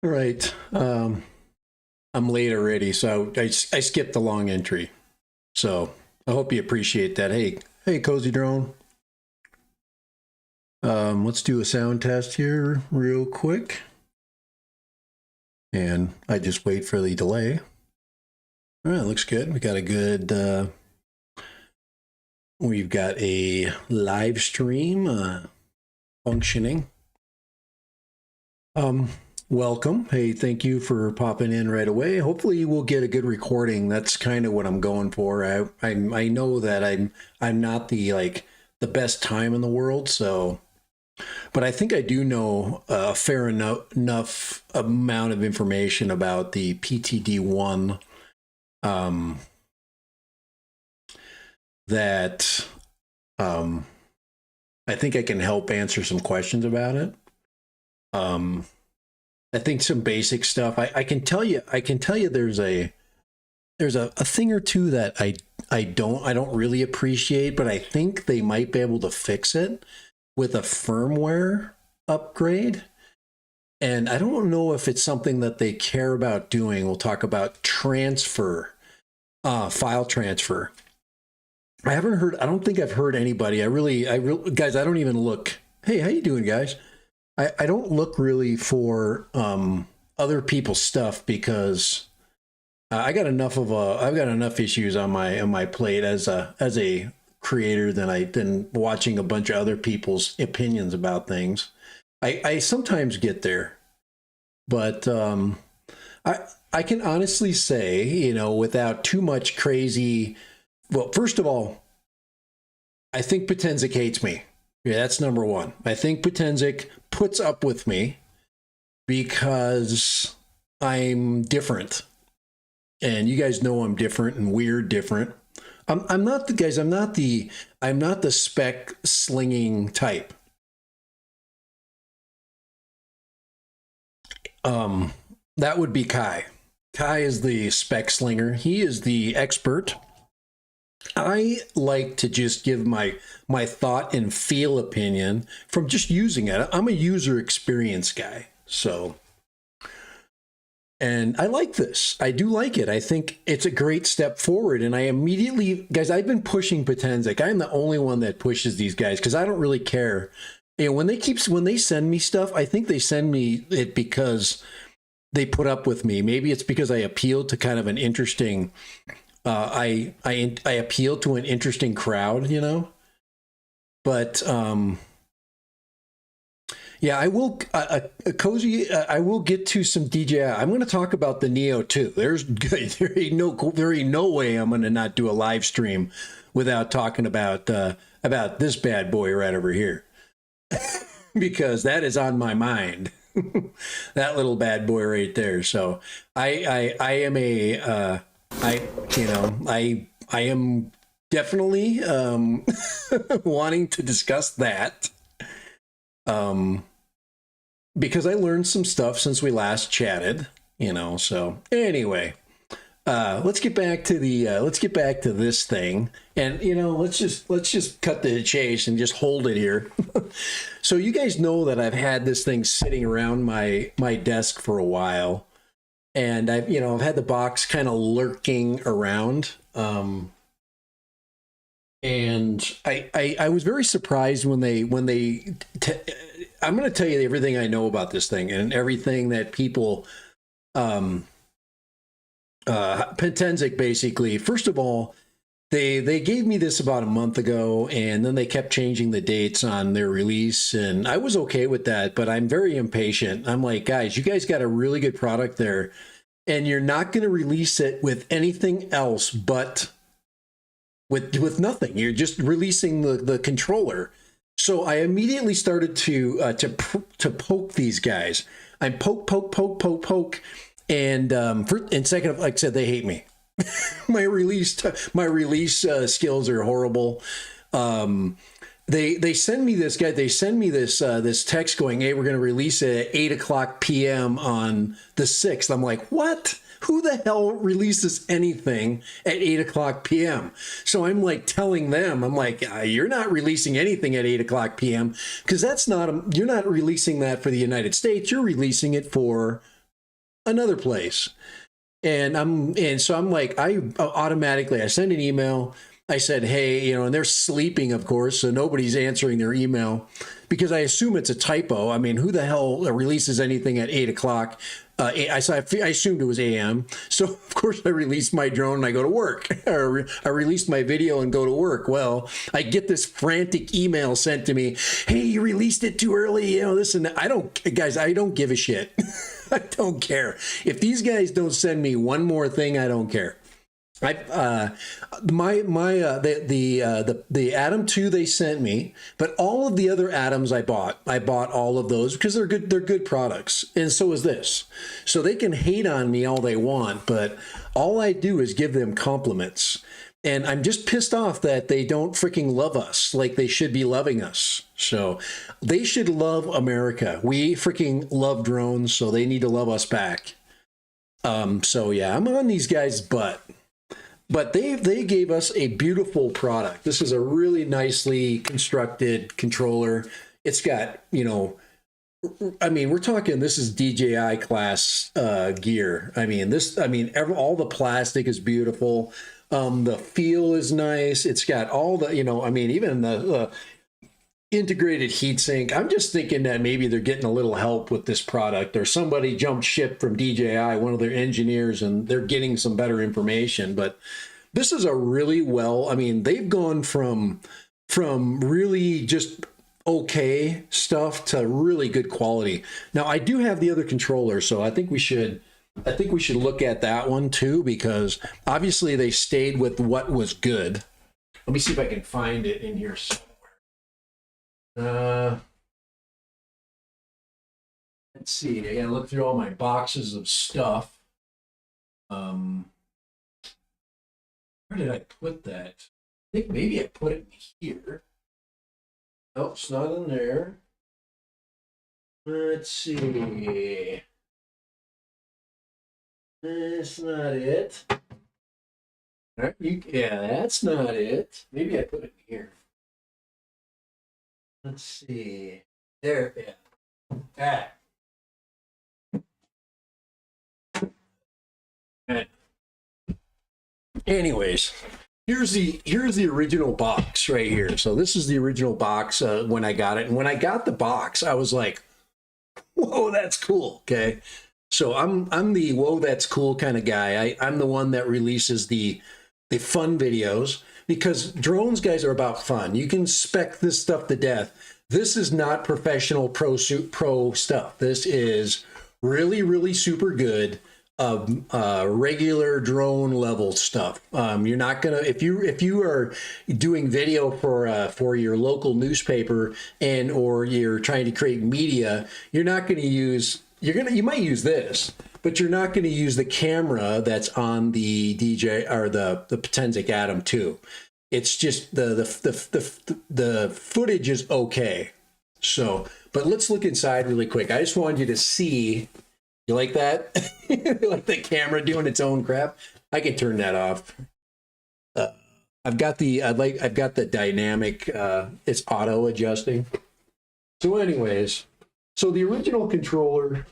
All right. I'm late already, so I skipped the long entry. So I hope you appreciate that. Hey, Cozy Drone. Let's do a sound test here real quick. And I just wait for the delay. All right, looks good. We got a good, we've got a live stream functioning. Welcome. Hey, thank you for popping in right away. Hopefully we'll get a good recording. That's kind of what I'm going for. I know that I'm not the best time in the world, so but I think I do know a fair enough amount of information about the PTD1 that I think I can help answer some questions about it. I think some basic stuff. I can tell you there's a thing or two that I don't really appreciate, but I think they might be able to fix it with a firmware upgrade. And I don't know if it's something that they care about doing. We'll talk about transfer, file transfer. I don't think I've heard anybody. Guys, I don't even look. Hey, how you doing, guys? I don't look really for other people's stuff because I've got enough issues on my plate as a creator than watching a bunch of other people's opinions about things. I sometimes get there, but I can honestly say, without too much crazy. Well, first of all, I think Potensic hates me. Yeah, that's number one. I think Potensic puts up with me because I'm different. And you guys know I'm different and weird different. I'm not the spec slinging type. That would be Kai. Kai is the spec slinger. He is the expert. I like to just give my thought and feel opinion from just using it. I'm a user experience guy. So, and I like this. I do like it. I think it's a great step forward. And I immediately, guys, I've been pushing Potensic. I'm the only one that pushes these guys because I don't really care. When they send me stuff, I think they send me it because they put up with me. Maybe it's because I appeal to kind of an interesting I appeal to an interesting crowd, but yeah, I will Cozy. I will get to some DJI. I'm going to talk about the Neo too. There ain't no way I'm going to not do a live stream without talking about this bad boy right over here because that is on my mind. That little bad boy right there. So I am a I am definitely wanting to discuss that because I learned some stuff since we last chatted, so anyway, let's get back to this thing, and let's just cut to the chase and just hold it here. So you guys know that I've had this thing sitting around my desk for a while. And I've had the box kind of lurking around. And I was very surprised when they I'm going to tell you everything I know about this thing and everything that people, Potensic basically, first of all, they gave me this about a month ago, and then they kept changing the dates on their release, and I was okay with that, but I'm very impatient. I'm like, guys, you guys got a really good product there, and you're not going to release it with anything else but with nothing. You're just releasing the controller. So I immediately started to poke these guys. I poke, and second, like I said, they hate me. my release skills are horrible. They send me this guy. They send me this text going, "Hey, we're going to release it at 8:00 p.m. on the 6th." I'm like, what? Who the hell releases anything at 8:00 p.m.? So I'm like telling them, I'm like, you're not releasing anything at 8:00 p.m. because you're not releasing that for the United States. You're releasing it for another place. And so I'm like, I automatically, I send an email. I said, hey, you know, and they're sleeping, of course, so nobody's answering their email because I assume it's a typo. I mean, who the hell releases anything at 8 o'clock? I assumed it was AM. So, of course, I released my drone and I go to work. Or I released my video and go to work. Well, I get this frantic email sent to me. Hey, you released it too early. You know, this and that. Guys, I don't give a shit. I don't care. If these guys don't send me one more thing, I don't care. The Atom 2 they sent me, but all of the other Atoms I bought all of those because they're good products, and so is this. So they can hate on me all they want, but all I do is give them compliments. And I'm just pissed off that they don't freaking love us like they should be loving us. So they should love America. We freaking love drones, so they need to love us back. So yeah, I'm on these guys' butt. But they gave us a beautiful product. This is a really nicely constructed controller. It's got, you know, I mean, we're talking, this is DJI class gear. I mean, all the plastic is beautiful. The feel is nice. It's got all the, you know, I mean, even the integrated heatsink. I'm just thinking that maybe they're getting a little help with this product, or somebody jumped ship from DJI, one of their engineers, and they're getting some better information. But this is a really well, I mean, they've gone from really just okay stuff to really good quality. Now, I do have the other controller, so I think we should look at that one too, because obviously they stayed with what was good. Let me see if I can find it in here somewhere. Let's see. I gotta look through all my boxes of stuff. Where did I put that? I think maybe I put it here. Oh, it's not in there. Let's see. That's not it. Yeah, that's not it. Maybe I put it here. Let's see. There, yeah. Anyways, here's the original box right here. So this is the original box when I got it. And when I got the box, I was like, whoa, that's cool. Okay. So I'm the whoa, that's cool kind of guy. I'm the one that releases the fun videos, because drones, guys, are about fun. You can spec this stuff to death. This is not professional pro stuff. This is really, really super good regular drone level stuff. You're not gonna, if you are doing video for your local newspaper or you're trying to create media, you're not going to use, you might use this, but you're not going to use the camera that's on the DJ or the Potensic Atom 2. It's just the footage is okay. So, but let's look inside really quick. I just wanted you to see. You like that? Like the camera doing its own crap? I can turn that off. I've got the dynamic. It's auto adjusting. So, anyways, so the original controller.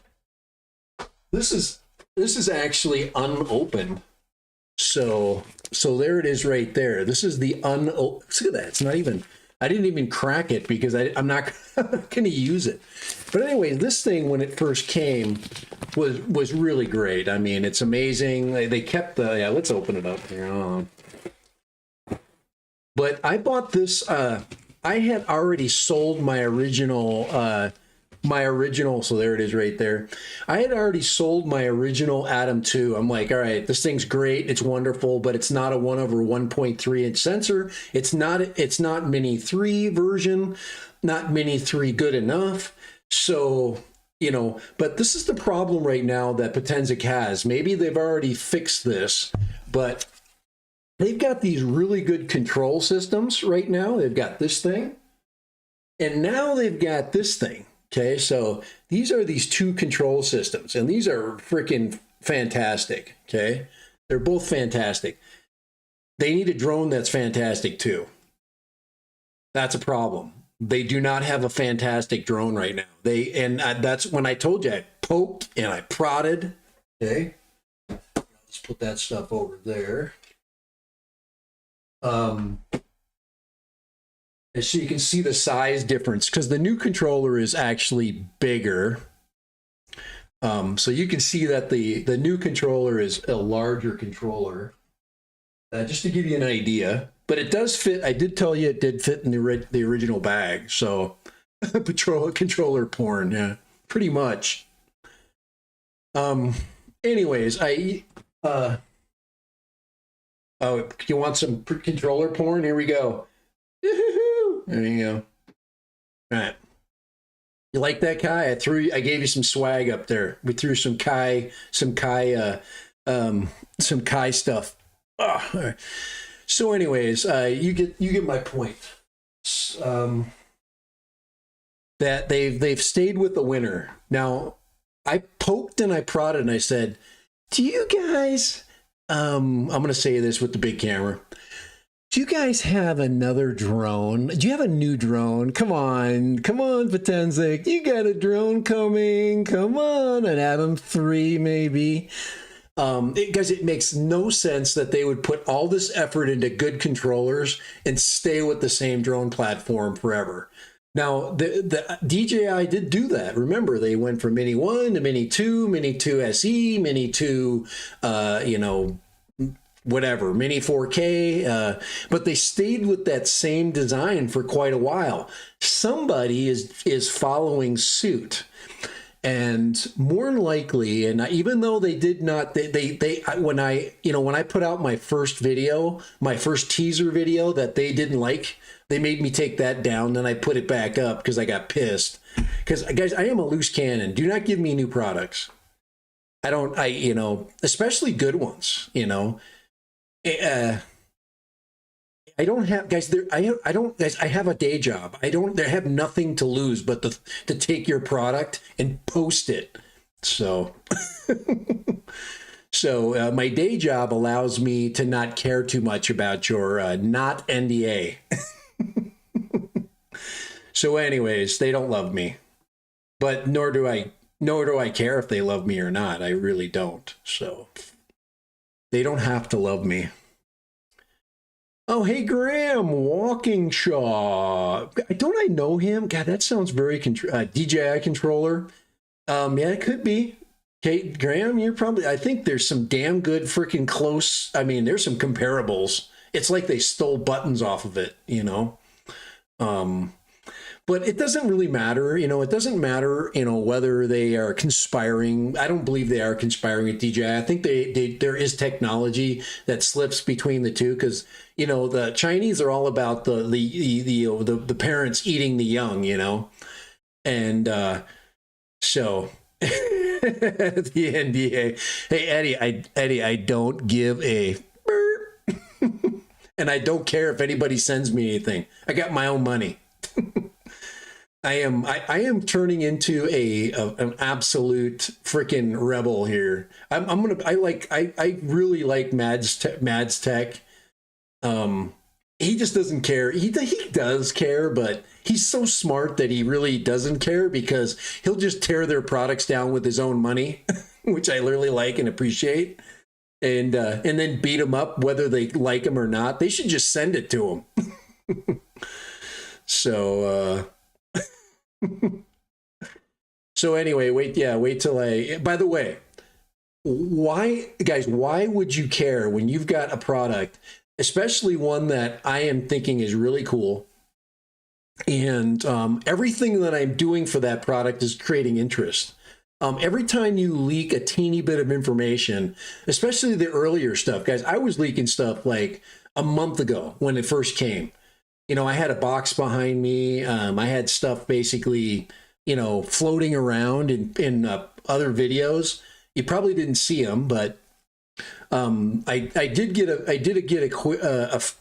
This is actually unopened. So there it is right there. This is the look at that. It's not even. I didn't even crack it because I'm not going to use it. But anyway, this thing when it first came was really great. I mean, it's amazing. They kept the, yeah, let's open it up here. But I bought this, I had already sold my original, so there it is right there. I had already sold my original Atom 2. I'm like, all right, this thing's great. It's wonderful, but it's not a 1/1.3 inch sensor. It's not Mini 3 version, not Mini 3 good enough. So, you know, but this is the problem right now that Potensic has. Maybe they've already fixed this, but they've got these really good control systems right now. They've got this thing, and now they've got this thing. Okay, so these are these two control systems, and these are freaking fantastic. Okay, they're both fantastic. They need a drone that's fantastic too. That's a problem. They do not have a fantastic drone right now. That's when I told you I poked and I prodded. Okay. Let's put that stuff over there. And so you can see the size difference because the new controller is actually bigger. So you can see that the new controller is a larger controller. Just to give you an idea, but it does fit. I did tell you it did fit in the original bag. So controller porn, yeah, pretty much. Anyways, oh, you want some controller porn? Here we go. There you go. All right. You like that, Kai? I gave you some swag up there. We threw some Kai stuff. Oh, so anyways, you get my point. That they've stayed with the winner. Now, I poked and I prodded and I said, do you guys, I'm going to say this with the big camera. Do you guys have another drone? Do you have a new drone? Come on, Potensic. You got a drone coming. Come on, an Atom 3 maybe. Guys, it makes no sense that they would put all this effort into good controllers and stay with the same drone platform forever. Now, the DJI did do that. Remember, they went from Mini 1 to Mini 2, Mini 2 SE, Mini 2, whatever, Mini 4K, but they stayed with that same design for quite a while. Somebody is following suit. And more than likely, and even though they did not, when I put out my first video, my first teaser video that they didn't like, they made me take that down. Then I put it back up because I got pissed. Because guys, I am a loose cannon. Do not give me new products. Especially good ones. I don't have guys. I have a day job. I have nothing to lose but to take your product and post it. So, my day job allows me to not care too much about your not NDA. So, anyways, they don't love me, but nor do I care if they love me or not. I really don't. So, they don't have to love me. Oh, hey, Graham, Walkingshaw. Don't I know him? God, that sounds very DJI controller. Yeah, it could be. Okay, Graham, I think there's some damn good freaking close. I mean, there's some comparables. It's like they stole buttons off of it, But it doesn't really matter, it doesn't matter, whether they are conspiring. I don't believe they are conspiring with DJI. I think there is technology that slips between the two because, the Chinese are all about the parents eating the young, and so the NDA. Hey, Eddie, I don't give a and I don't care if anybody sends me anything. I got my own money. I am turning into an absolute freaking rebel here. I really like Mads Tech. He just doesn't care. He does care, but he's so smart that he really doesn't care because he'll just tear their products down with his own money, which I really like and appreciate. And then beat them up whether they like him or not. They should just send it to him. So so anyway, wait till by the way, why would you care when you've got a product, especially one that I am thinking is really cool, and everything that I'm doing for that product is creating interest. Every time you leak a teeny bit of information, especially the earlier stuff, guys, I was leaking stuff like a month ago when it first came. I had a box behind me. I had stuff basically, floating around in other videos. You probably didn't see them, but I did get a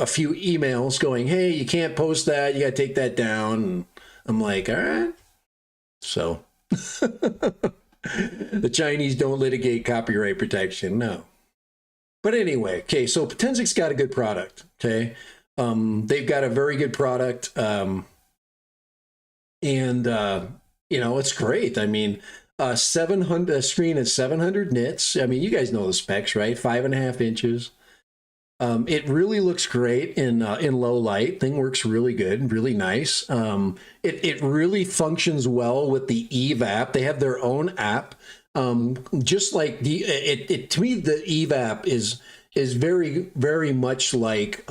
few emails going, "Hey, you can't post that. You got to take that down." And I'm like, all right. So the Chinese don't litigate copyright protection, no. But anyway, okay. So Potensic's got a good product. Okay. They've got a very good product, and it's great. I mean, A screen is 700 nits. I mean, you guys know the specs, right? 5.5 inches. It really looks great in low light. Thing works really good, really nice. It really functions well with the Eve app. They have their own app. Just like to me, the Eve app is very much like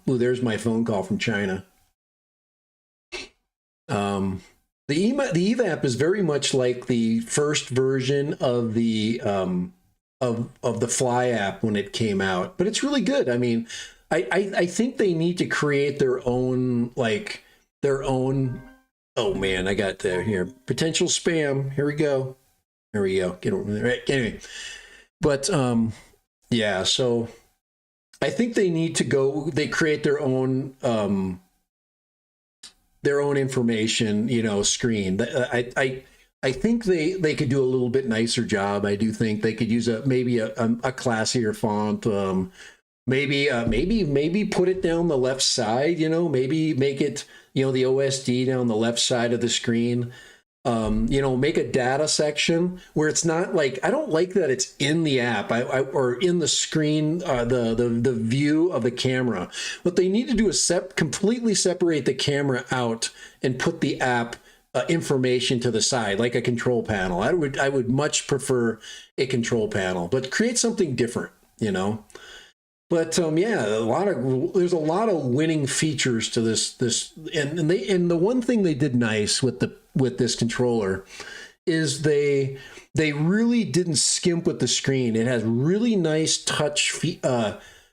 there's my phone call from China. The Eve app is very much like the first version of the of the Fly app when it came out, but it's really good. I mean, I think they need to create their own Oh man, I got there here. Potential spam. Here we go. Here we go. Get over there. Right. Anyway, but yeah. So I think they need to go. They create their own information, screen. I think they could do a little bit nicer job. I do think they could use maybe a classier font. Maybe put it down the left side. Maybe make it the OSD down the left side of the screen. Make a data section where it's not like, I don't like that it's in the app or in the screen, the view of the camera. What they need to do is completely separate the camera out and put the app information to the side, like a control panel. I would much prefer a control panel, but create something different, But yeah, there's a lot of winning features to this, and the one thing they did nice with this controller is they really didn't skimp with the screen. It has really nice touch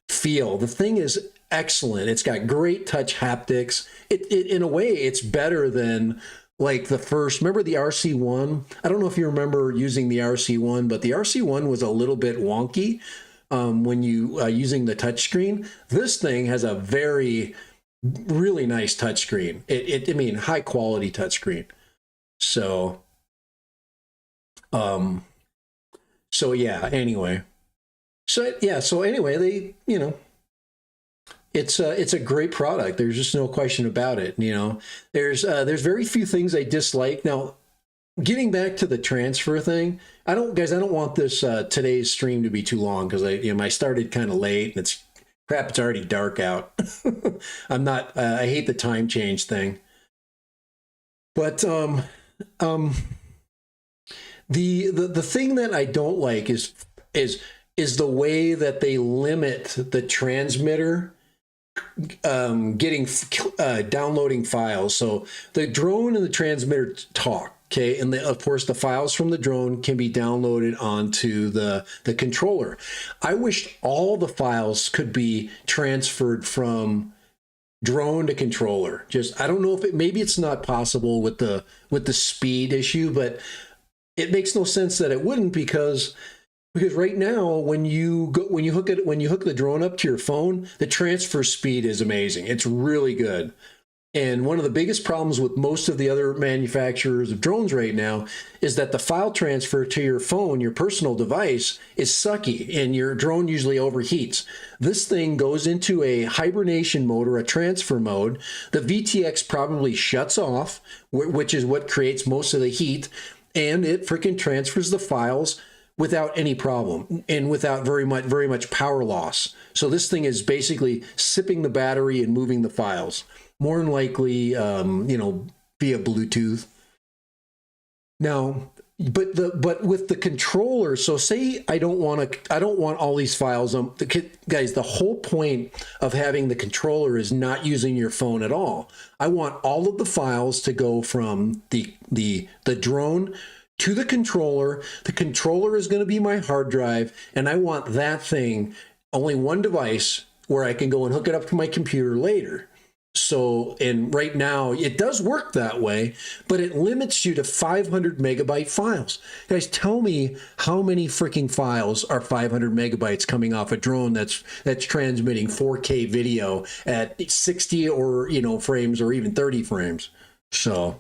feel. The thing is excellent. It's got great touch haptics. It in a way, it's better than like the first. Remember the RC1? I don't know if you remember using the RC1, but the RC1 was a little bit wonky. When you using the touchscreen. This thing has a really nice touchscreen. I mean, high quality touchscreen. So yeah. Anyway, they it's a great product. There's just no question about it. There's very few things I dislike. Now, getting back to the transfer thing, I don't want this today's stream to be too long because I started kind of late and it's already dark out. I hate the time change thing. But the thing that I don't like is the way that they limit the transmitter getting downloading files. So the drone and the transmitter talk. Okay, and of course, the files from the drone can be downloaded onto the controller. I wish all the files could be transferred from drone to controller. I don't know if maybe it's not possible with the speed issue, but it makes no sense that it wouldn't because right now when you hook the drone up to your phone, the transfer speed is amazing. It's really good. And one of the biggest problems with most of the other manufacturers of drones right now is that the file transfer to your phone, your personal device, is sucky and your drone usually overheats. This thing goes into a hibernation mode or a transfer mode. The VTX probably shuts off, which is what creates most of the heat, and it freaking transfers the files without any problem and without very much power loss. So this thing is basically sipping the battery and moving the files. More than likely, via Bluetooth. Now, but with the controller, so say I don't want all these files. Guys, the whole point of having the controller is not using your phone at all. I want all of the files to go from the drone to the controller. The controller is going to be my hard drive, and I want that thing only one device where I can go and hook it up to my computer later. So, and right now it does work that way, but it limits you to 500 megabyte files. Guys, tell me how many freaking files are 500 megabytes coming off a drone that's transmitting 4K video at 60 or frames or even 30 frames. So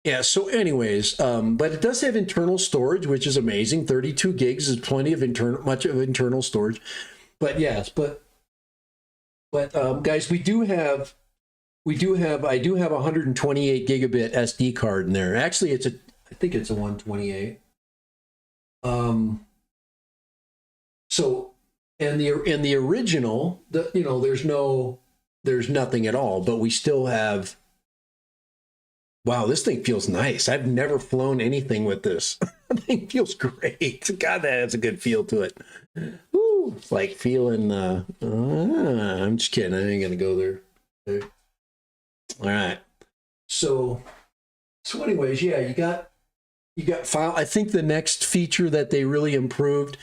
yeah, so anyways, but it does have internal storage, which is amazing. 32 gigs is plenty of internal storage. But yes, but guys, I do have a 128 gigabit SD card in there. Actually, it's I think it's a 128. So, and the original, there's nothing at all, but we still have. Wow, this thing feels nice. I've never flown anything with this. The thing feels great. God, that has a good feel to it. Ooh, it's like feeling. I'm just kidding. I ain't gonna go there. All right. So anyways, yeah, you got file. I think the next feature that they really improved,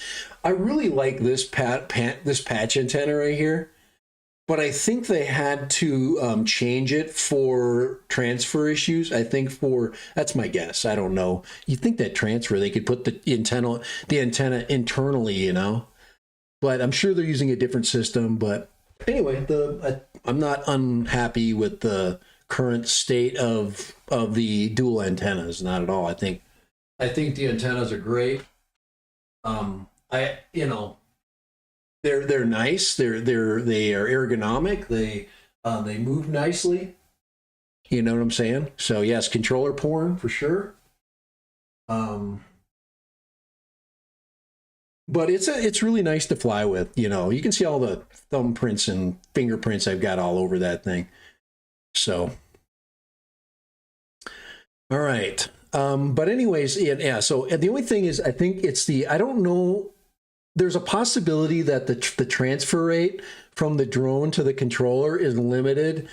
I really like this patch antenna right here, but I think they had to change it for transfer issues. I think that's my guess. I don't know. You think that transfer, they could put the antenna internally, you know, but I'm sure they're using a different system. But anyway, I'm not unhappy with the current state of the dual antennas. Not at all. I think the antennas are great. They're nice. They are ergonomic. They move nicely. You know what I'm saying? So yes, controller porn for sure. But it's really nice to fly with. You know, you can see all the thumbprints and fingerprints I've got all over that thing. So, all right. But anyways, yeah. So the only thing is, I think I don't know. There's a possibility that the transfer rate from the drone to the controller is limited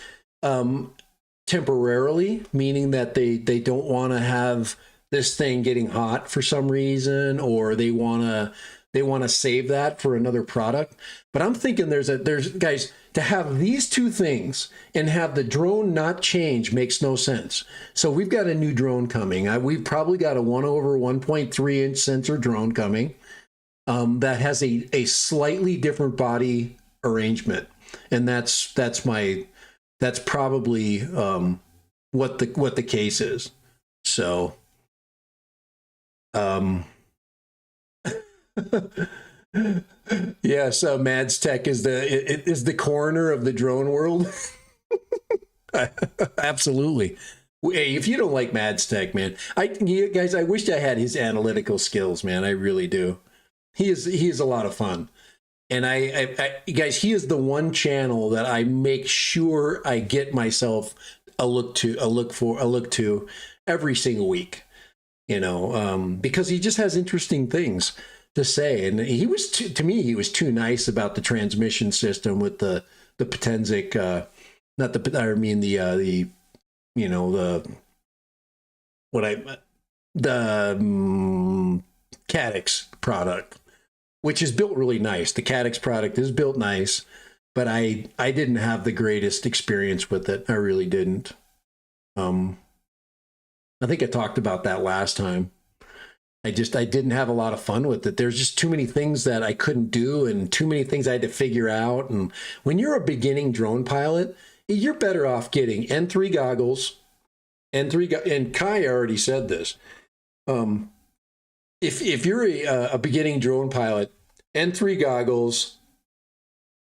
temporarily, meaning that they don't want to have this thing getting hot for some reason, or they want to save that for another product. But I'm thinking there's guys, to have these two things and have the drone not change makes no sense. So we've got a new drone coming. We've probably got a 1/1.3 inch sensor drone coming. That has a slightly different body arrangement, and that's probably what the case is. So, yeah. So Mads Tech is the coroner of the drone world. Absolutely. Hey, if you don't like Mads Tech, man, guys, I wish I had his analytical skills, man. I really do. He is a lot of fun. And I guys, he is the one channel that I make sure I get myself a look to every single week, you know, because he just has interesting things to say. And he was to me, he was too nice about the transmission system with the Potensic, Caddx product, which is built really nice. The Caddx product is built nice, but I didn't have the greatest experience with it. I really didn't. I think I talked about that last time. I didn't have a lot of fun with it. There's just too many things that I couldn't do and too many things I had to figure out. And when you're a beginning drone pilot, you're better off getting N3 goggles, and Kai already said this. If you're a beginning drone pilot, N3 goggles,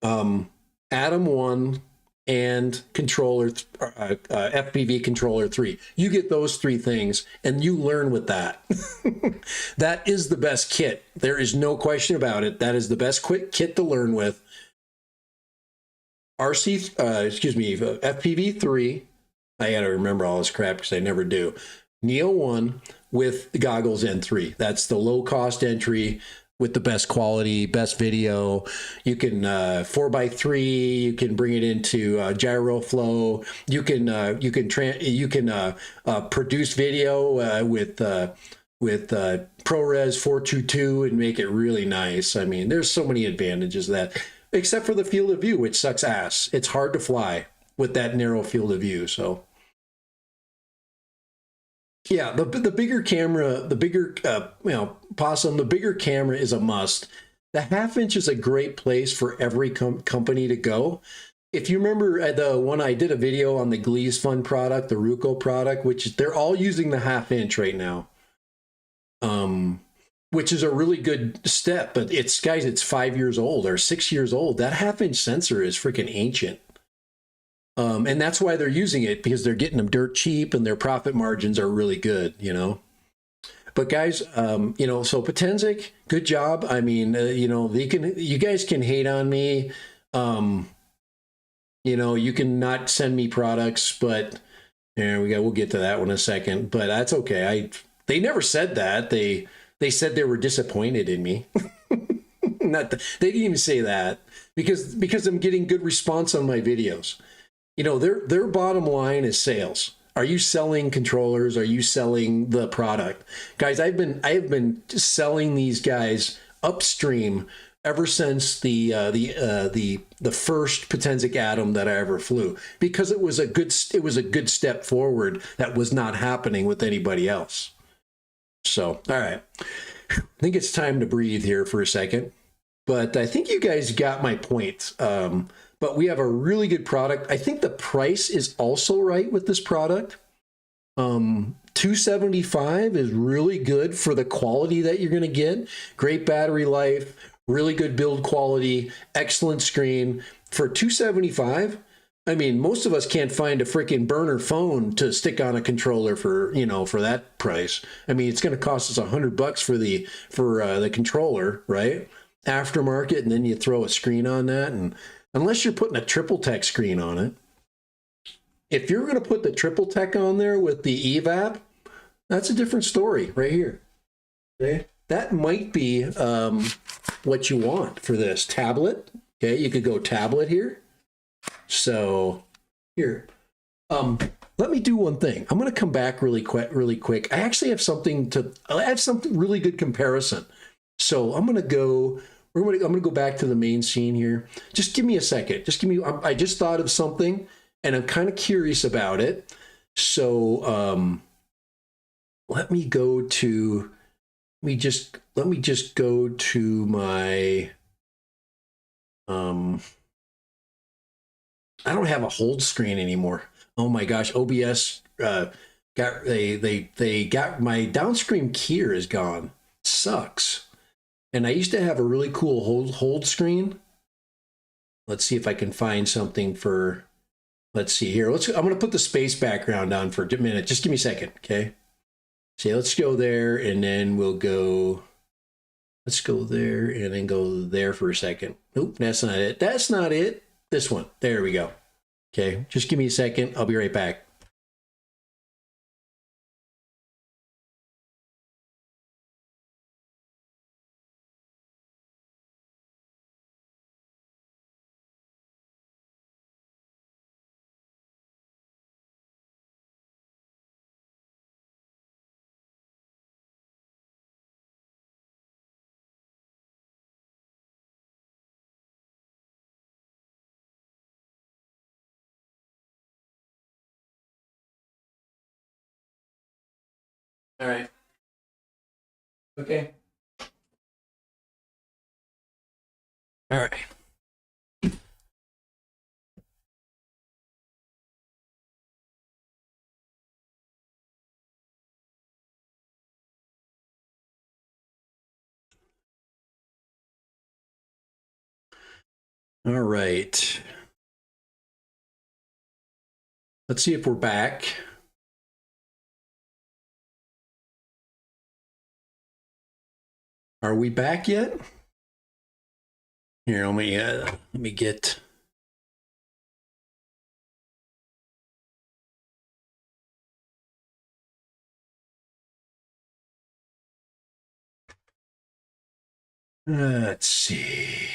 Atom 1, and controller, FPV controller 3. You get those three things, and you learn with that. That is the best kit. There is no question about it. That is the best quick kit to learn with. FPV 3. I got to remember all this crap because I never do. Neo 1 with the goggles N3. That's the low cost entry with the best quality, best video. You can 4x3. You can bring it into gyro flow. You can produce video with ProRes 422 and make it really nice. I mean, there's so many advantages of that, except for the field of view, which sucks ass. It's hard to fly with that narrow field of view. So. Yeah, the bigger camera, the bigger, Possum, the bigger camera is a must. The 1/2 inch is a great place for every company to go. If you remember the one I did a video on the Glees Fund product, the Ruco product, which they're all using the 1/2 inch right now, which is a really good step. But it's 5 years old or 6 years old. That 1/2 inch sensor is freaking ancient. And that's why they're using it, because they're getting them dirt cheap and their profit margins are really good, you know? But guys, you know, so Potensic, good job. I mean, you know, you guys can hate on me. Um, you know, you can not send me products, but there we go. We'll get to that one in a second, but that's okay. They never said that. They said they were disappointed in me. They didn't even say that because I'm getting good response on my videos. You know, their bottom line is sales. Are you selling controllers? Are you selling the product? Guys, I have been selling these guys upstream ever since the first Potensic Atom that I ever flew, because it was a good step forward that was not happening with anybody else. So, all right. I think it's time to breathe here for a second, but I think you guys got my point. But we have a really good product. I think the price is also right with this product. 275 is really good for the quality that you're going to get. Great battery life, really good build quality, excellent screen. For 275, I mean, most of us can't find a freaking burner phone to stick on a controller for, you know, for that price. I mean, it's going to cost us $100 for the controller, right? Aftermarket, and then you throw a screen on that, and unless you're putting a triple tech screen on it. If you're going to put the triple tech on there with the evap, that's a different story right here. Okay, that might be what you want for this tablet. Okay, you could go tablet here. So here, let me do one thing. I'm going to come back really quick. I actually have something really good comparison. So I'm going to go. I'm going to go back to the main scene here. Just give me a second. I just thought of something and I'm kind of curious about it. So let me just go to my, I don't have a hold screen anymore. Oh my gosh, OBS they got my downstream keyer is gone. Sucks. And I used to have a really cool hold screen. Let's see if I can find something for, let's see here. I'm going to put the space background on for a minute. Just give me a second, okay? See, let's go there and then we'll go, let's go there and then go there for a second. Nope, that's not it. That's not it. This one. There we go. Okay, just give me a second. I'll be right back. All right. Okay. All right. All right. Let's see if we're back. Are we back yet? Here, let me get. Let's see.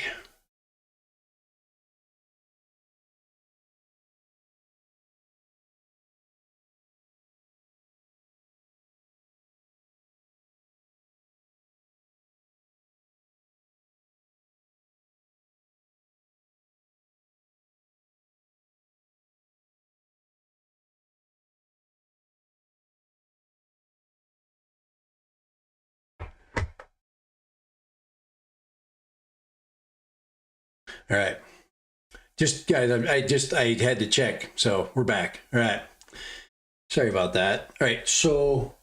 All right. Just guys, I had to check. So we're back. All right. Sorry about that. All right. So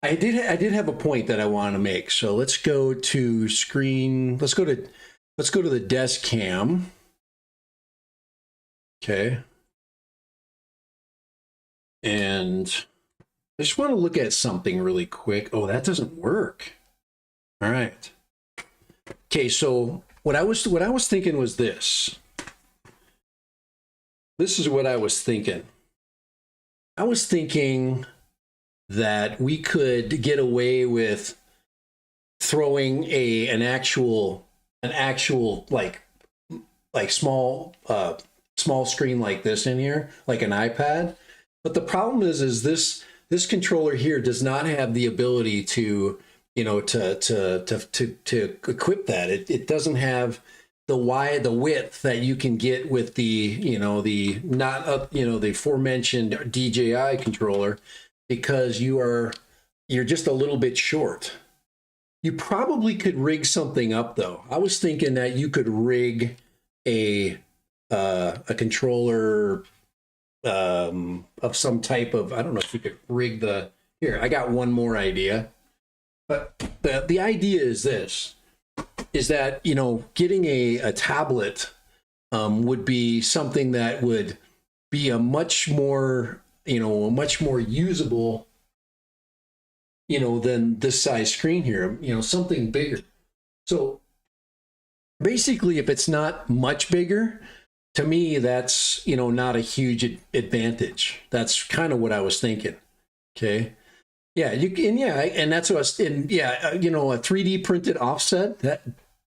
I did have a point that I want to make. So let's go to screen. Let's go to the desk cam. Okay. And I just want to look at something really quick. Oh, that doesn't work. All right. Okay, so what I was thinking was this. This is what I was thinking. I was thinking that we could get away with throwing an actual like small small screen like this in here, like an iPad. But the problem is this controller here does not have the ability to, you know, to equip that. It doesn't have the width that you can get with the, you know, the the aforementioned DJI controller, because you're just a little bit short. You probably could rig something up though. I was thinking that you could rig a controller of some type of, I don't know if you could rig the, here, I got one more idea. But the idea is this, is that, you know, getting a tablet would be something that would be a much more, you know, a much more usable, you know, than this size screen here, you know, something bigger. So basically, if it's not much bigger, to me, that's, you know, not a huge advantage. That's kind of what I was thinking. Okay. Yeah, you can, yeah, and that's what I was, and yeah, you know, a 3D printed offset, that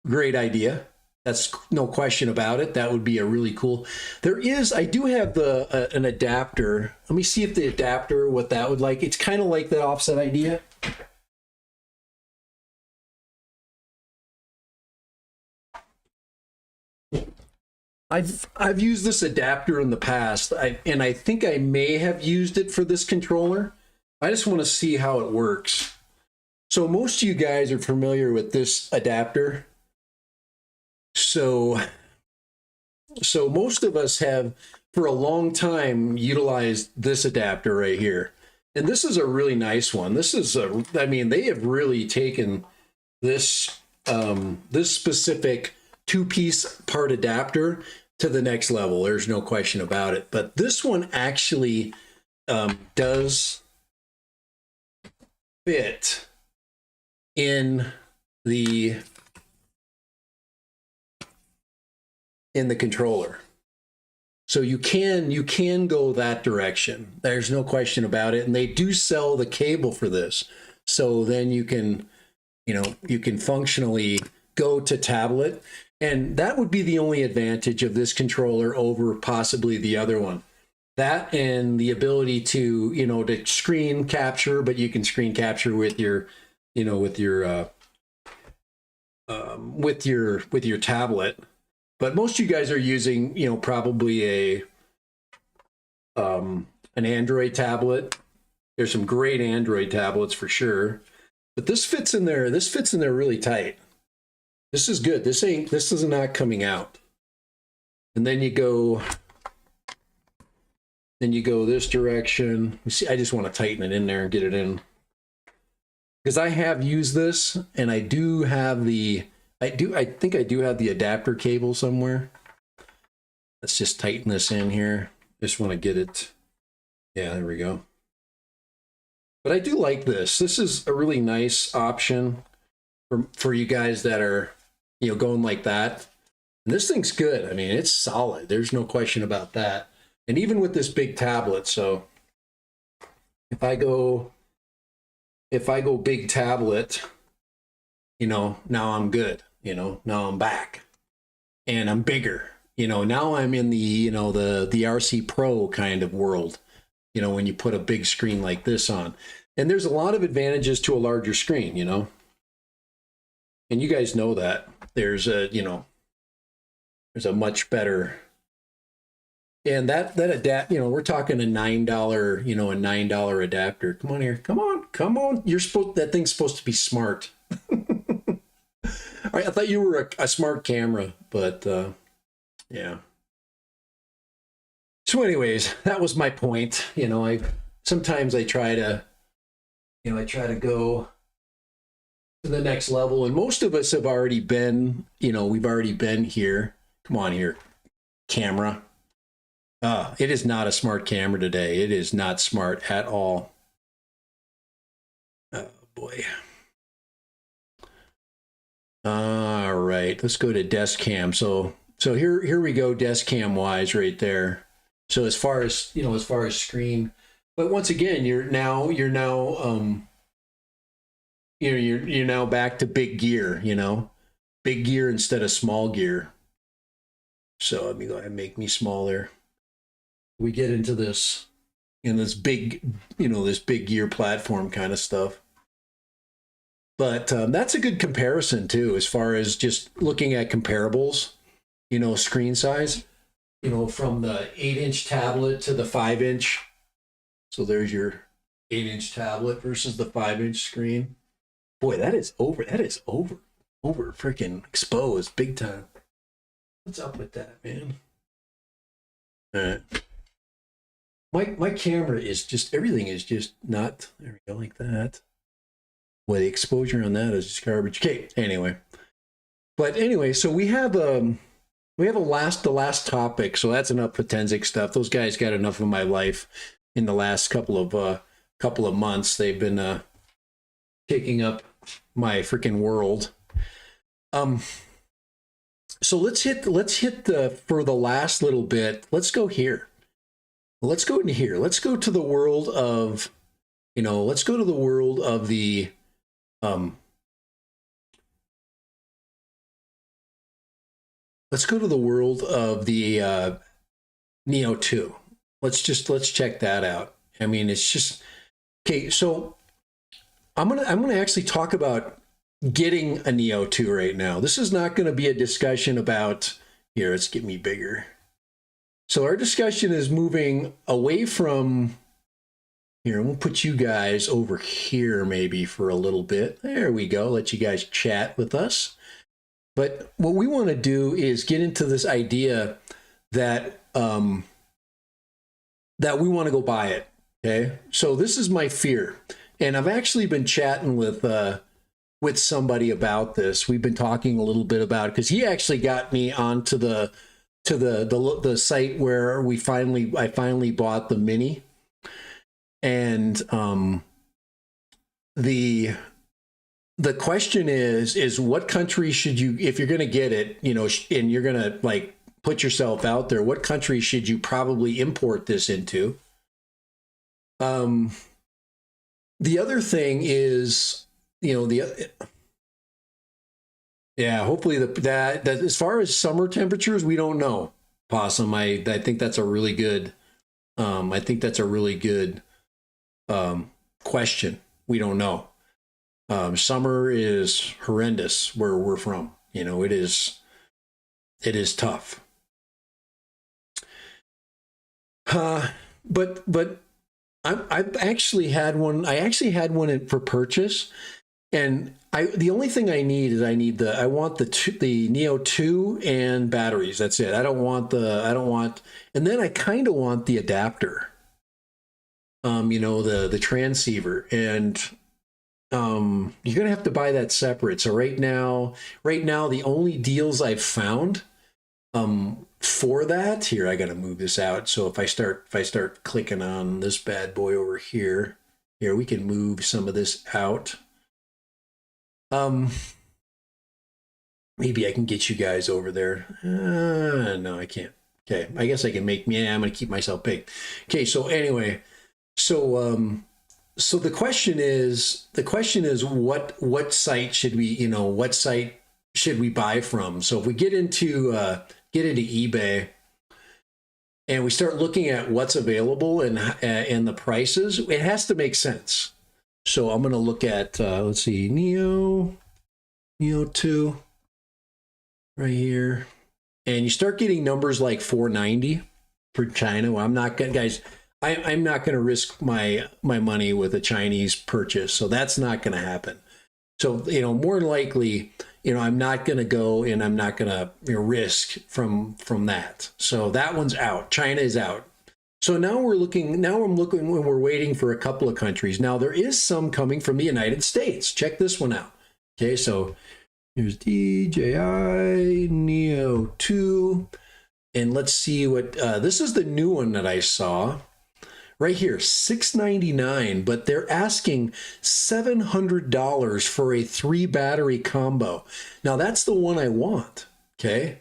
great idea. That's no question about it. That would be a really cool. There is, I do have the an adapter. Let me see if the adapter, what that would like. It's kind of like that offset idea. I've used this adapter in the past, and I think I may have used it for this controller. I just want to see how it works. So most of you guys are familiar with this adapter. So most of us have, for a long time, utilized this adapter right here. And this is a really nice one. This is I mean, they have really taken this, this specific two-piece part adapter to the next level. There's no question about it. But this one actually does fit in the controller. So you can go that direction. There's no question about it. And they do sell the cable for this. So then you can, you know, you can functionally go to tablet. And that would be the only advantage of this controller over possibly the other one. That and the ability to, you know, to screen capture, but you can screen capture with your, you know, with your tablet. But most of you guys are using, you know, probably an Android tablet. There's some great Android tablets for sure, but this fits in there. This fits in there really tight. This is good. This is not coming out. And then you go this direction. You see, I just want to tighten it in there and get it in, because I have used this, and I do have the, I think I do have the adapter cable somewhere. Let's just tighten this in here. Just want to get it. Yeah, there we go. But I do like this. This is a really nice option for you guys that are, you know, going like that. And this thing's good. I mean, it's solid. There's no question about that. And even with this big tablet, so if I go big tablet, you know, now I'm good. You know, now I'm back and I'm bigger. You know, now I'm in the, you know, the RC Pro kind of world, you know, when you put a big screen like this on. And there's a lot of advantages to a larger screen, you know. And you guys know that there's a, you know, there's a much better, and that adapt, you know, we're talking a $9, you know, a $9 adapter. Come on here. Come on. That thing's supposed to be smart. I thought you were a smart camera, but yeah. So anyways, that was my point. You know, sometimes I try to go to the next level, and most of us have already been, you know, we've already been here. Come on here, camera. It is not a smart camera today. It is not smart at all. boy. All right, let's go to desk cam. So here we go, desk cam wise right there. So as far as, you know, as far as screen, but once again, you're now you know, you're now back to big gear, you know, big gear instead of small gear. So let me go ahead and make me smaller. We get into this, in this big, you know, this big gear platform kind of stuff. But that's a good comparison too, as far as just looking at comparables, you know, screen size, you know, from the 8-inch tablet to the 5-inch. So there's your 8-inch tablet versus the 5-inch screen. Boy, that is over freaking exposed big time. What's up with that, man? All right. My camera is just, everything is just not, there we go, like that. Well, the exposure on that is just garbage. Okay, anyway. But anyway, so we have the last topic. So that's enough Potensic stuff. Those guys got enough of my life in the last couple of months. They've been taking up my freaking world. So let's hit the, for the last little bit, let's go here. Let's go into here. Let's go to the world of, you know, let's go to the world of the let's go to the world of the Neo 2. Let's check that out. I mean, it's just okay. So I'm gonna actually talk about getting a Neo 2 right now. This is not going to be a discussion about, here, let's get me bigger. So our discussion is moving away from here. We'll put you guys over here maybe for a little bit. There we go. Let you guys chat with us. But what we want to do is get into this idea that that we want to go buy it. Okay. So this is my fear. And I've actually been chatting with somebody about this. We've been talking a little bit about it because he actually got me onto the site where I finally bought the Mini. And the question is what country should you, if you're going to get it, you know, and you're going to like put yourself out there, what country should you probably import this into? The other thing is, you know, hopefully that as far as summer temperatures, we don't know. Possum, I think that's a really good question. We don't know. Summer is horrendous where we're from. You know, it is tough. But I've actually had one. I actually had one for purchase, and the only thing I need is I want the Neo 2 and batteries. That's it. I don't want, and then I kind of want the adapter. You know, the transceiver, and you're gonna have to buy that separate. So right now, the only deals I've found for that, here, I gotta move this out. So if I start clicking on this bad boy over here, we can move some of this out. Maybe I can get you guys over there. No, I can't. Okay, I guess I can I'm gonna keep myself big. Okay, so anyway, so the question is what site should we, you know, what site should we buy from? So if we get into eBay and we start looking at what's available and the prices, it has to make sense. So I'm going to look at let's see, Neo 2 right here, and you start getting numbers like 490 for China. Well, I'm not going to risk my money with a Chinese purchase, so that's not going to happen. So, you know, more than likely, you know, I'm not going to go and I'm not going to, you know, risk from that. So that one's out. China is out. So now I'm looking when we're waiting for a couple of countries. Now there is some coming from the United States. Check this one out. Okay, so here's DJI Neo 2. And let's see what, this is the new one that I saw. right here, $699, but they're asking $700 for a 3 battery combo. Now that's the one I want. Okay,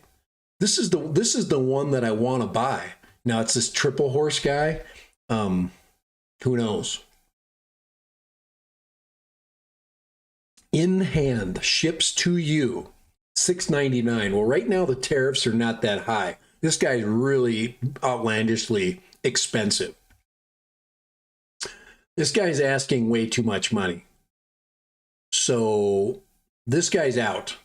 this is the one that I want to buy. Now it's this triple horse guy. Who knows? In hand, ships to you, $699. Well, right now the tariffs are not that high. This guy's really outlandishly expensive. This guy's asking way too much money. So this guy's out.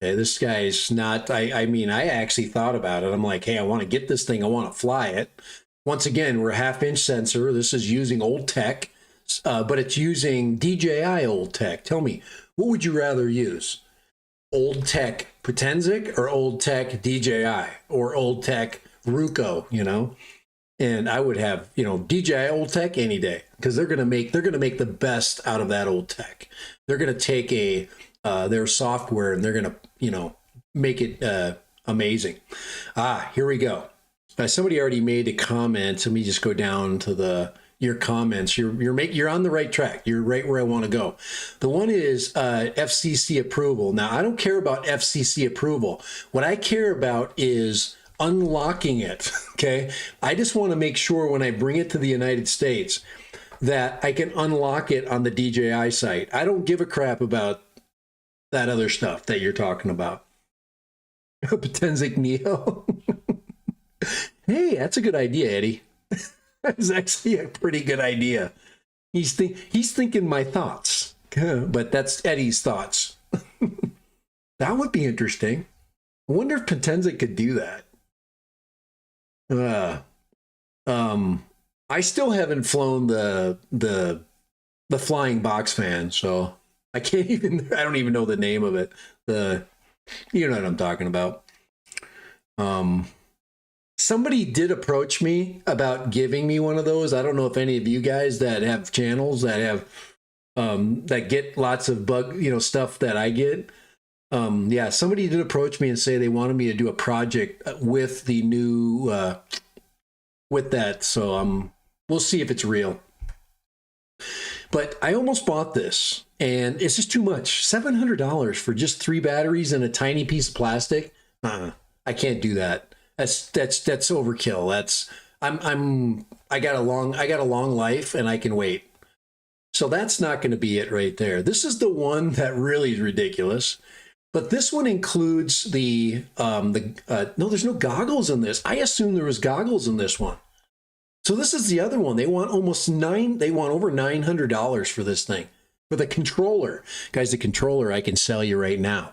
Okay, this guy's not, I mean, I actually thought about it. I'm like, hey, I want to get this thing. I want to fly it. Once again, we're a 1/2-inch sensor. This is using old tech, but it's using DJI old tech. Tell me, what would you rather use? Old tech Potensic or old tech DJI or old tech Ruko, you know? And I would have, you know, DJI old tech any day, because they're gonna make the best out of that old tech. They're gonna take their software and they're gonna, you know, make it amazing. Here we go. Somebody already made a comment. Let me just go down to your comments. You're on the right track. You're right where I want to go. The one is FCC approval. Now I don't care about FCC approval. What I care about is unlocking it. Okay, I just want to make sure when I bring it to the United States that I can unlock it on the DJI site. I don't give a crap about that other stuff that you're talking about. Potensic Neo. Hey, that's a good idea, Eddie. That's actually a pretty good idea. He's thinking my thoughts, but that's Eddie's thoughts. That would be interesting. I wonder if Potensic could do that. I still haven't flown the flying box fan, so I don't even know the name of it. You know what I'm talking about. Somebody did approach me about giving me one of those. I don't know if any of you guys that have channels that have that get lots of stuff that I get. Yeah, somebody did approach me and say they wanted me to do a project with the new with that. So we'll see if it's real. But I almost bought this, and it's just too much. $700 for just 3 batteries and a tiny piece of plastic. I can't do that. That's overkill. I got a long life and I can wait. So that's not going to be it right there. This is the one that really is ridiculous. But this one includes no, there's no goggles in this. I assumed there was goggles in this one. So this is the other one. They want over $900 for this thing. For the controller. Guys, the controller I can sell you right now.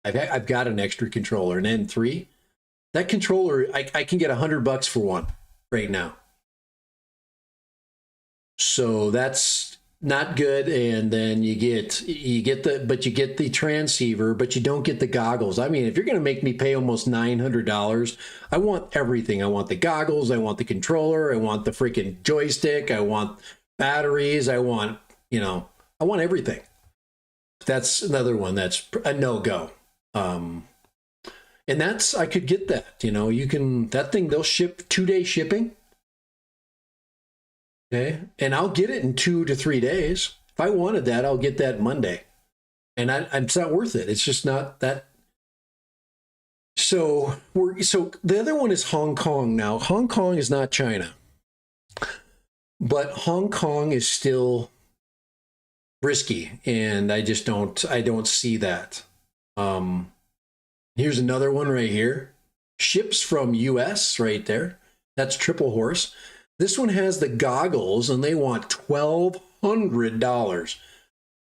I've got an extra controller, an N3. That controller, I can get $100 for one right now. So that's not good. And then you get the transceiver, but you don't get the goggles. I mean, if you're going to make me pay almost $900, I want everything. I want the goggles. I want the controller. I want the freaking joystick. I want batteries. I want everything. That's another one that's a no-go. And I could get that, that thing, they'll ship 2-day shipping. Okay. And I'll get it in 2 to 3 days. If I wanted that, I'll get that Monday. And it's not worth it. It's just not that. So the other one is Hong Kong. Now, Hong Kong is not China, but Hong Kong is still risky. And I don't see that. Here's another one right here. Ships from US right there. That's triple horse. This one has the goggles and they want $1,200.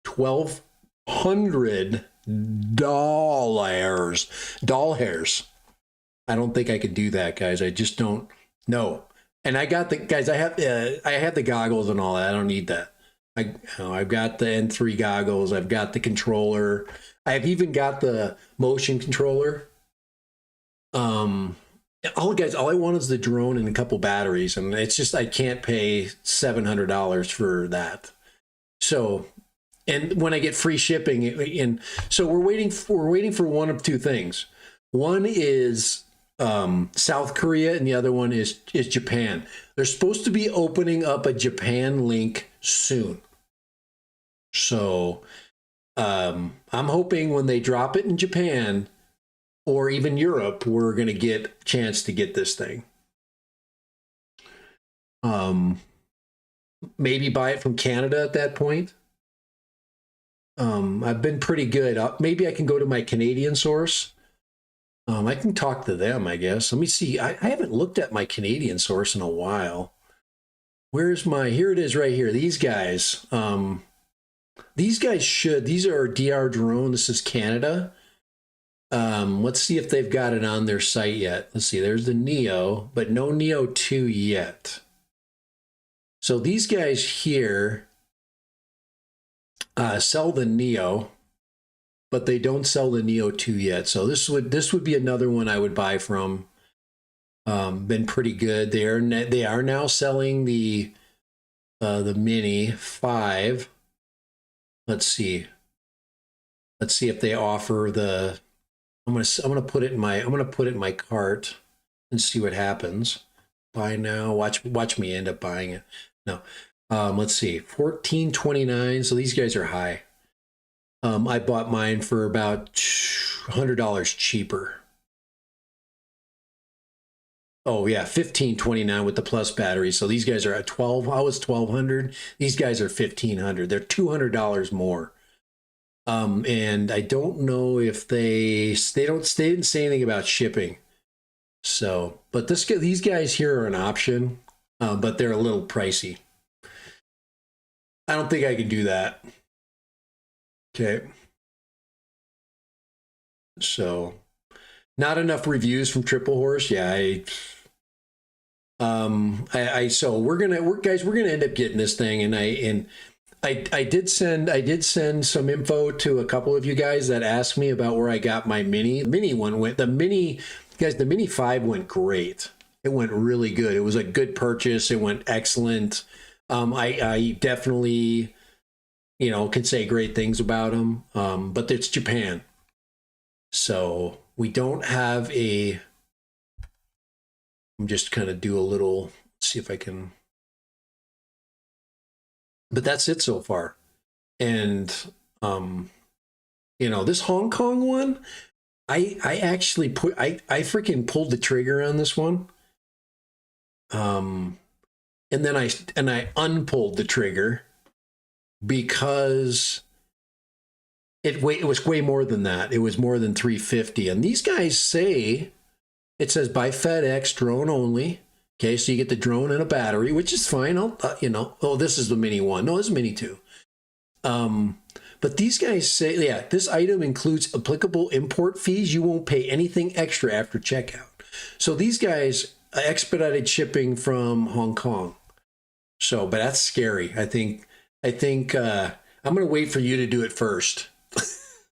$1,200. Doll hairs. I don't think I could do that, guys. I just don't know. And I got I have the goggles and all that. I don't need that. I've got the N3 goggles. I've got the controller. I've even got the motion controller. All I want is the drone and a couple batteries, and it's just I can't pay $700 for that. So, and when I get free shipping, and so we're waiting for one of two things. One is South Korea, and the other one is Japan. They're supposed to be opening up a Japan link soon. So I'm hoping when they drop it in Japan or even Europe, we're going to get a chance to get this thing. Maybe buy it from Canada at that point. I've been pretty good. Maybe I can go to my Canadian source. I can talk to them, I guess. Let me see. I haven't looked at my Canadian source in a while. Where's my, here it is right here. These guys should, these are DR Drone. This is Canada. Let's see if they've got it on their site yet. Let's see, there's the Neo, but no Neo 2 yet. So these guys here sell the Neo, but they don't sell the Neo 2 yet. So this would be another one I would buy from. Been pretty good. They are now selling the Mini 5. Let's see if they offer the. I'm gonna put it in my cart and see what happens. Buy now. Watch me end up buying it. No. Let's see. $14.29. So these guys are high. I bought mine for about $100 cheaper. Oh yeah, $15.29 with the plus battery. So these guys are at 12. I was $1,200. These guys are $1,500. They're $200 more. And I don't know if they didn't say anything about shipping. So, but these guys here are an option, but they're a little pricey. I don't think I can do that. Okay. So, not enough reviews from Triple Horse. Yeah, so we're gonna end up getting this thing, and I did send some info to a couple of you guys that asked me about where I got my mini one went. The Mini 5 went great. It went really good. It was a good purchase. It went excellent. I definitely, can say great things about them. But it's Japan. So we don't have I'm just kind of do a little, see if I can. But that's it so far. And, this Hong Kong one, I actually I freaking pulled the trigger on this one. And then I unpulled the trigger because it was way more than that. It was more than $350. And these guys say, it says by FedEx drone only. Okay, so you get the drone and a battery, which is fine. Oh, this is the Mini 1. No, this is Mini 2. But these guys say, yeah, this item includes applicable import fees. You won't pay anything extra after checkout. So these guys expedited shipping from Hong Kong. So, but that's scary. I think I'm going to wait for you to do it first.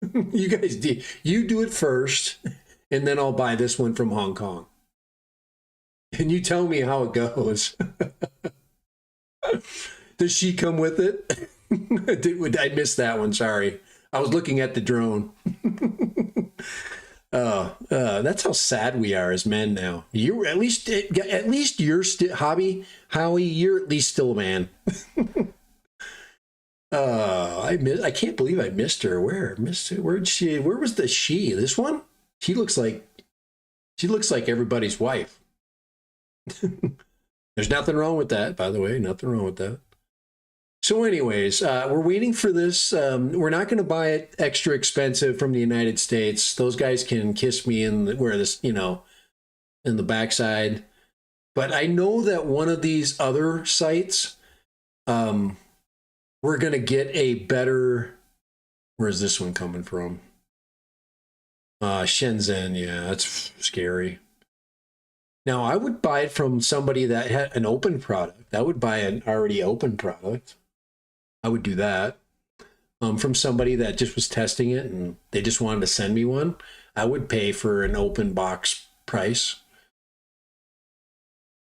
You guys do it first, and then I'll buy this one from Hong Kong. And you tell me how it goes. Does she come with it? I missed that one. Sorry. I was looking at the drone. That's how sad we are as men now. You at least you're still Howie, you're at least still a man. I can't believe I missed her. Where was she? This one? She looks like everybody's wife. There's nothing wrong with that, by the way. Nothing wrong with that. So anyways, we're waiting for this. We're not going to buy it extra expensive from the United States. Those guys can kiss me in the backside. But I know that one of these other sites, we're going to get a better, where's this one coming from? Shenzhen. Yeah, that's scary. Now, I would buy it from somebody that had an open product. I would buy an already open product. I would do that. From somebody that just was testing it and they just wanted to send me one, I would pay for an open box price.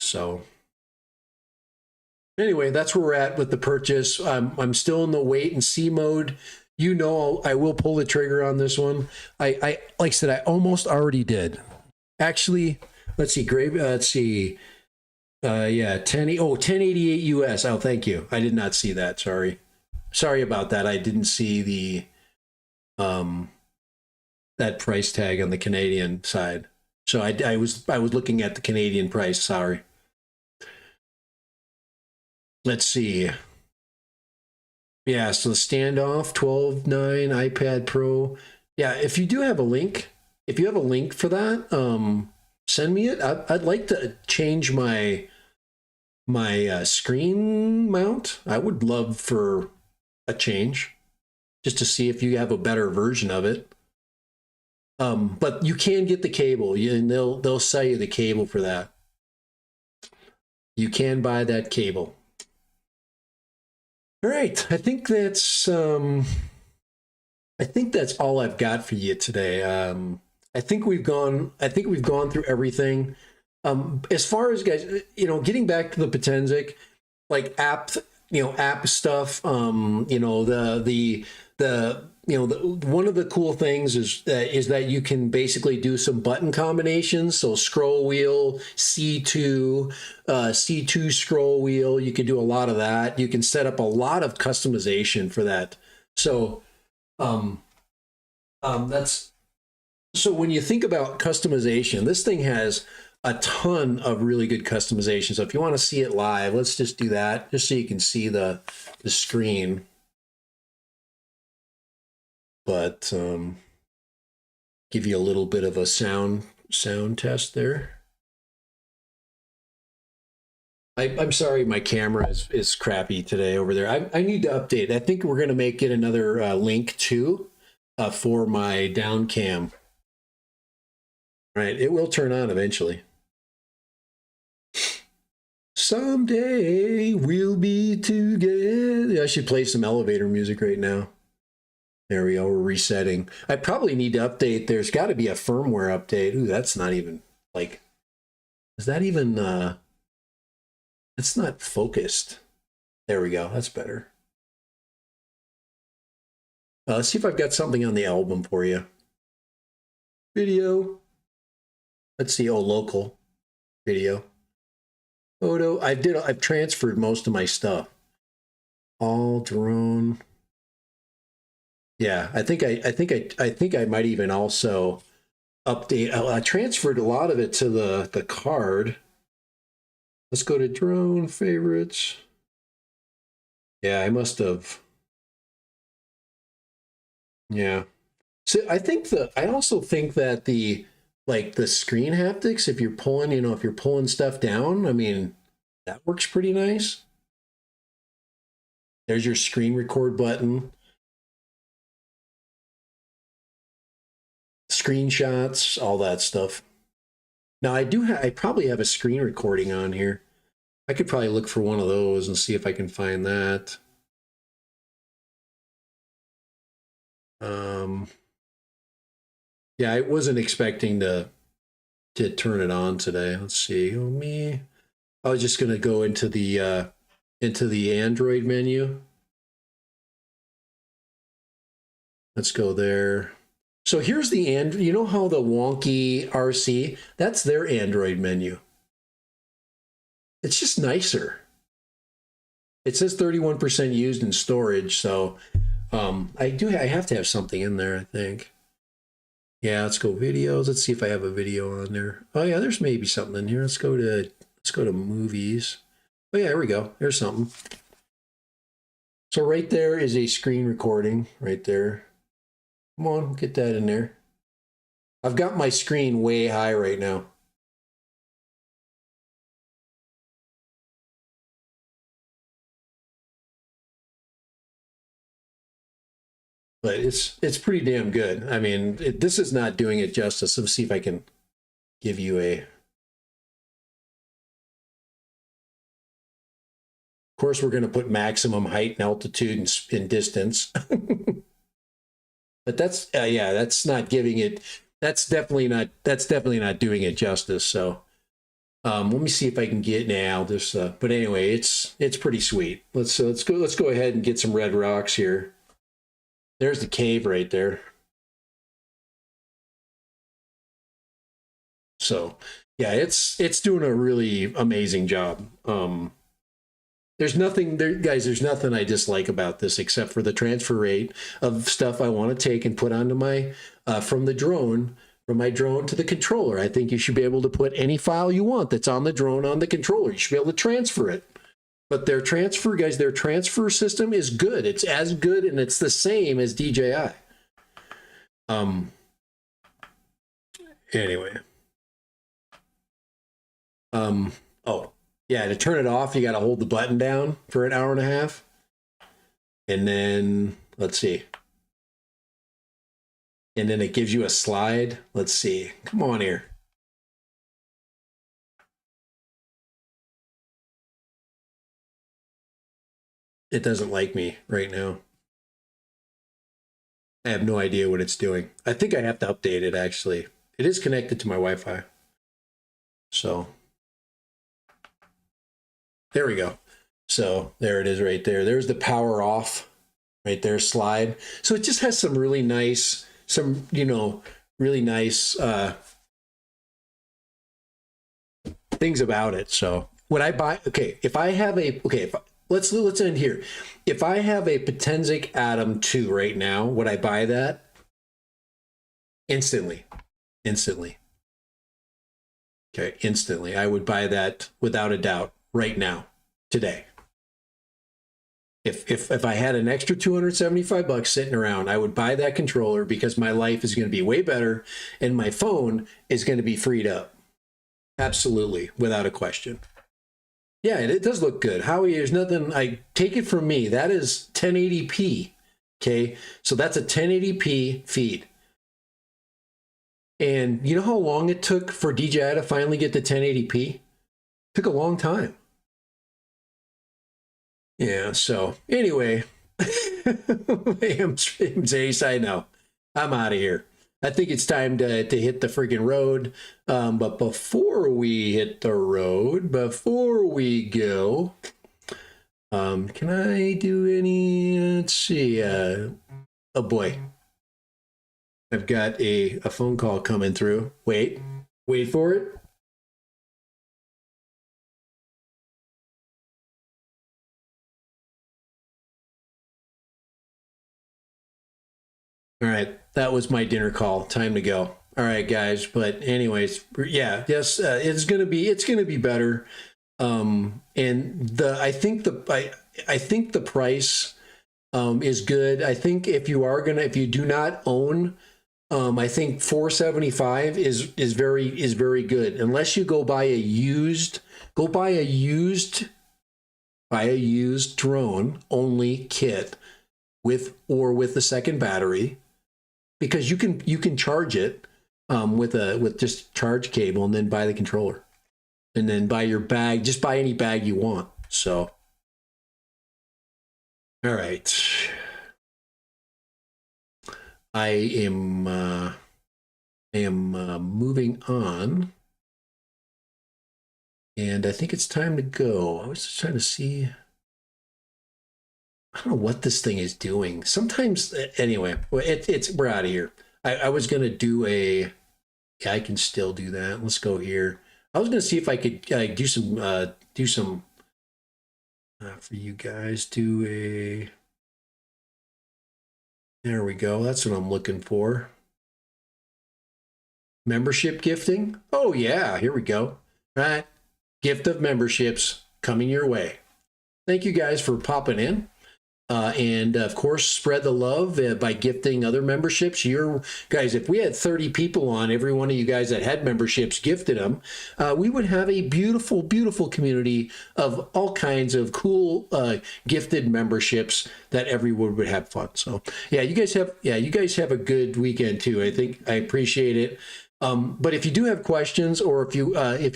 So anyway, that's where we're at with the purchase. I'm still in the wait and see mode. I will pull the trigger on this one. Like I said, I almost already did. Actually, let's see, let's see. Yeah, 1088 US. Oh, thank you. I did not see that. Sorry about that. I didn't see the um that price tag on the Canadian side. So I was looking at the Canadian price. Sorry. Let's see. Yeah, so the standoff 12.9 iPad Pro. Yeah, if you do have a link, if you have a link for that, send me it. I'd like to change my screen mount. I would love for a change just to see if you have a better version of it. But you can get the cable, and they'll sell you the cable for that. You can buy that cable. All right, I think that's all I've got for you today. I think we've gone through everything. As far as guys, getting back to the Potensic, like app stuff. One of the cool things is that you can basically do some button combinations. So scroll wheel, C2 scroll wheel. You can do a lot of that. You can set up a lot of customization for that. So that's so when you think about customization, this thing has a ton of really good customization. So if you want to see it live, let's just do that, just so you can see the screen. But give you a little bit of a sound test there. I'm sorry, my camera is crappy today over there. I need to update. I think we're going to make it another link too for my down cam. Right, it will turn on eventually. Someday we'll be together. I should play some elevator music right now. There we go, we're resetting. I probably need to update. There's got to be a firmware update. Ooh, that's not even, like, is that even, it's not focused. There we go, that's better. Let's see if I've got something on the album for you. Video. Let's see, local video. Photo, I've transferred most of my stuff. All drone. Yeah, I think I might even also update. I transferred a lot of it to the card. Let's go to drone favorites. Yeah, I must have. Yeah. So I also think that the screen haptics, if you're pulling, if you're pulling stuff down, I mean, that works pretty nice. There's your screen record button. Screenshots, all that stuff. Now I probably have a screen recording on here. I could probably look for one of those and see if I can find that. Yeah, I wasn't expecting to turn it on today. Let's see. I was just gonna go into the Android menu. Let's go there. So here's the Android. You know how the wonky RC? That's their Android menu. It's just nicer. It says 31% used in storage, so I have to have something in there, I think. Yeah, let's go videos. Let's see if I have a video on there. Oh yeah, there's maybe something in here. Let's go to movies. Oh yeah, here we go. There's something. So right there is a screen recording right there. Come on, get that in there. I've got my screen way high right now. But it's pretty damn good. I mean, this is not doing it justice. Let's see if I can give you a. Of course, we're going to put maximum height and altitude and distance. But that's yeah, that's not giving it. That's definitely not doing it justice. So let me see if I can get now this. But anyway, it's pretty sweet. Let's go ahead and get some red rocks here. There's the cave right there. So yeah, it's doing a really amazing job. There's nothing there, guys. There's nothing I dislike about this except for the transfer rate of stuff I want to take and put onto my from the drone, from my drone to the controller. I think you should be able to put any file you want that's on the drone on the controller. You should be able to transfer it. But their transfer, guys, their transfer system is good. It's as good and it's the same as DJI. Anyway. Oh, yeah, to turn it off, you got to hold the button down for an hour and a half. And then, let's see. And then it gives you a slide. Let's see. Come on here. It doesn't like me right now. I have no idea what it's doing. I think I have to update it, actually. It is connected to my Wi-Fi. So there we go. So there it is right there. There's the power off right there slide. So it just has some really nice, really nice things about it. So when I buy, if I have a, let's end here. If I have a Potensic Atom 2 right now, would I buy that? Instantly. Okay, instantly. I would buy that without a doubt right now, today. If I had an extra $275 sitting around, I would buy that controller because my life is going to be way better and my phone is going to be freed up. Absolutely, without a question. Yeah, it does look good. Howie, there's nothing, I take it from me. That is 1080p. Okay, so that's a 1080p feed. And you know how long it took for DJI to finally get to 1080p? It took a long time. Yeah, so anyway, Hamstring's Ace, I know. I'm out of here. I think it's time to hit the freaking road. But before we hit the road, before we go, can I do any, let's see, oh boy. I've got a phone call coming through. Wait for it. All right, that was my dinner call. Time to go. All right, guys. But anyways, yeah, yes, it's gonna be better. And I think the price is good. I think if you do not own, I think 475 is very good. Unless you go buy a used drone only kit with the second battery, because you can charge it with just charge cable and then buy the controller and then buy your bag. Just buy any bag you want. So, all right. I am moving on, and I think it's time to go. I was just trying to see. I don't know what this thing is doing. Sometimes, anyway, we're out of here. I was gonna do a. Yeah, I can still do that. Let's go here. I was gonna see if I could do some for you guys. Do a. There we go. That's what I'm looking for. Membership gifting. Oh yeah, here we go. All right, gift of memberships coming your way. Thank you guys for popping in. And of course, spread the love by gifting other memberships. Guys, if we had 30 people on, every one of you guys that had memberships gifted them, we would have a beautiful, beautiful community of all kinds of cool gifted memberships that everyone would have fun. So yeah, you guys have a good weekend too. I appreciate it. But if you do have questions, or if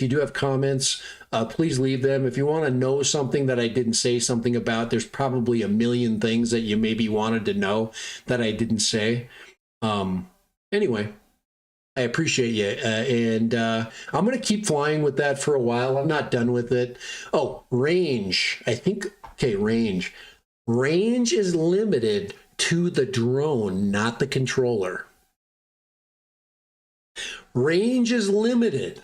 you do have comments, please leave them. If you want to know something that I didn't say something about, there's probably a million things that you maybe wanted to know that I didn't say. Anyway, I appreciate you. And I'm going to keep flying with that for a while. I'm not done with it. Oh, range. I think, okay, range. Range is limited to the drone, not the controller. Range is limited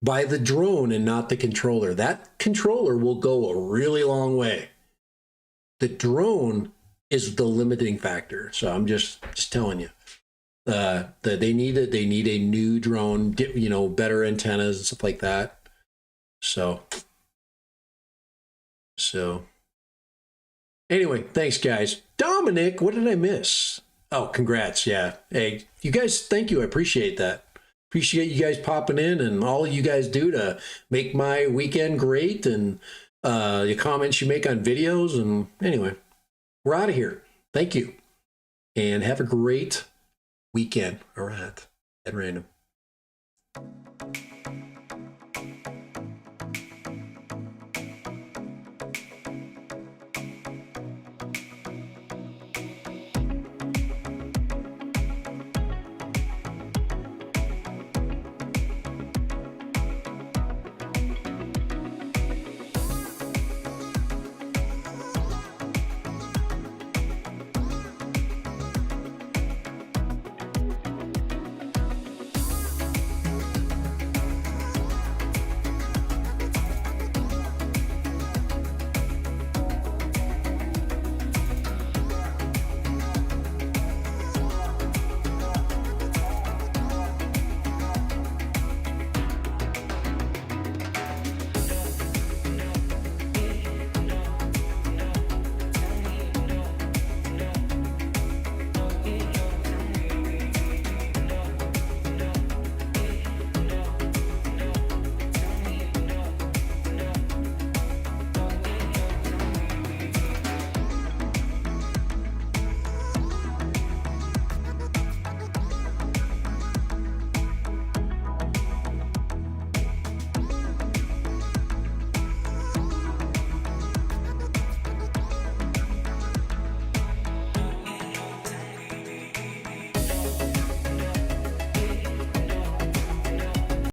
by the drone and not the controller. That controller will go a really long way. The drone is the limiting factor. So I'm just telling you. They need a new drone, you know, better antennas and stuff like that. So anyway, thanks guys. Dominic, what did I miss? Oh, congrats. Yeah. Hey, you guys, thank you. I appreciate that. Appreciate you guys popping in and all you guys do to make my weekend great, and the comments you make on videos. And anyway, we're out of here. Thank you. And have a great weekend. All right. At random.